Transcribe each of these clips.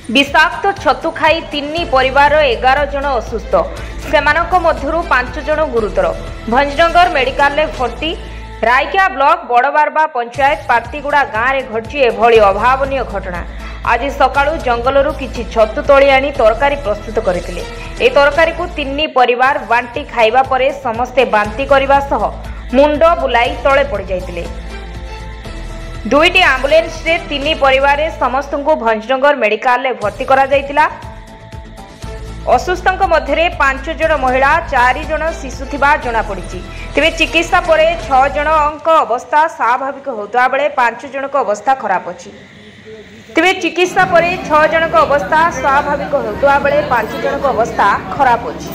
विषाक्त छतु खाई 3 परिवार 11 जन असुस्थ सेमानक मध्यरु 5 जन गुरुतर भंजनगर मेडिकल में भर्ती। रायकिया ब्लॉक बड़बारबा पंचायत पार्टीगुड़ा गाँव में घटी एभली अभावनीय घटना। आज सकाळु जंगलरू किछि छतु तोली आनी तरकारी प्रस्तुत करथिले। ए तरकारी को 3 परिवार बांटी खाइबा परे समस्ते बांती करबा सह मुंड बुलाई तळे पड़ जाइतिले। 2टी आम्बुलेंस रे 3 परिवार समस्त को भंजनगर मेडिकल में भर्ती करा जाइतिला। असुस्थों मध्य 5 जन महिला 4 जन शिशु थिबा जना पड़िछि। तेबे चिकित्सा परे 6 जनक अवस्था स्वाभाविक होता बेले 5 जनक अवस्था खराब अछि। तेबे चिकित्सा परे 6 जनक अवस्था स्वाभाविक होता बेले 5 जनक अवस्था खराब अछि।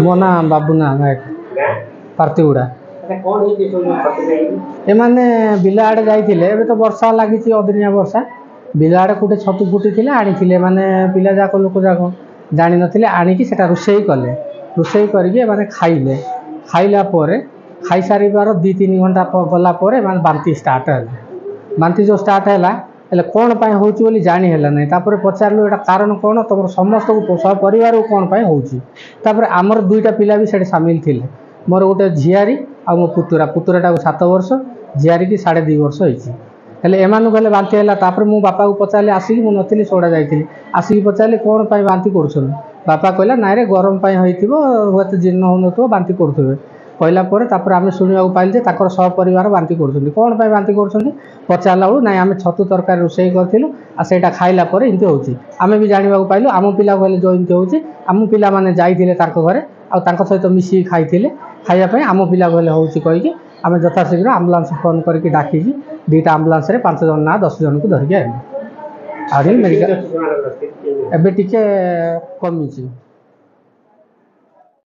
मोना बाबूना नायक पार्टीगुड़ा एमाने बिला आड़े जाइथिले। एबे तो वर्षा लागिछि अदिनिया वर्षा। बिला आड़े कोटे छतु फुटिथिले आनिथिले माने पिला जाक लोक जाक जानि नथिले आनिकी सेटा रुसेई कले। रुसेई करके माने खाइले। खाइला परे खाइ सारिबार 2-3 घंटा गला परे माने बांती स्टार्ट हला। बांती जो स्टार्ट हला एले कोन पाए होउची बोली जानि हला नै। तापर पचारलो एटा कारण कोन तमर समस्त को सब परिवार को कोन पाए होउची। तापर हमर 2टा पिला भी सेटे शामिल थिले। मोर गोटे झियारी आ मो पुतुराटा को 7 वर्ष झियारी की 2.5 वर्ष होइछि। हेले एमानु गले बांती हला। तापर मु बापा को पचारले आसी मु नथिली सोडा जाइथिली। आसी पचारले कोन पाए बांती करछन। बापा कहला नाइ रे गरम पाए होइथिबो होत जीर्ण होनतो बांती करथबे। कहला परे तापर आमे सुनिया को पाइल जे ताकर सब परिवार बांती करछन। कोन पाए बांती करछन पचारला बेलु नाइ आमे छतु तरकारी रोसई करथिलु आ सेटा खाइला परे इनते होउछि। आमे भी जानिबा को पाइलु आम पिला कहले जो इनते होउछि। आम पिला माने जाइथिले ताको घरे आ ताको सहित मिसी खाइथिले। खाइया पे आम पिला कहले होउछि कहिके आमे यथाशीघ्र एम्बुलेंस फोन करके डाकिकी 2टा एम्बुलेंस रे 5 जन ना 10 जन को धरिके आइलु। आदि मेडिकल एबे टिके कमिछि।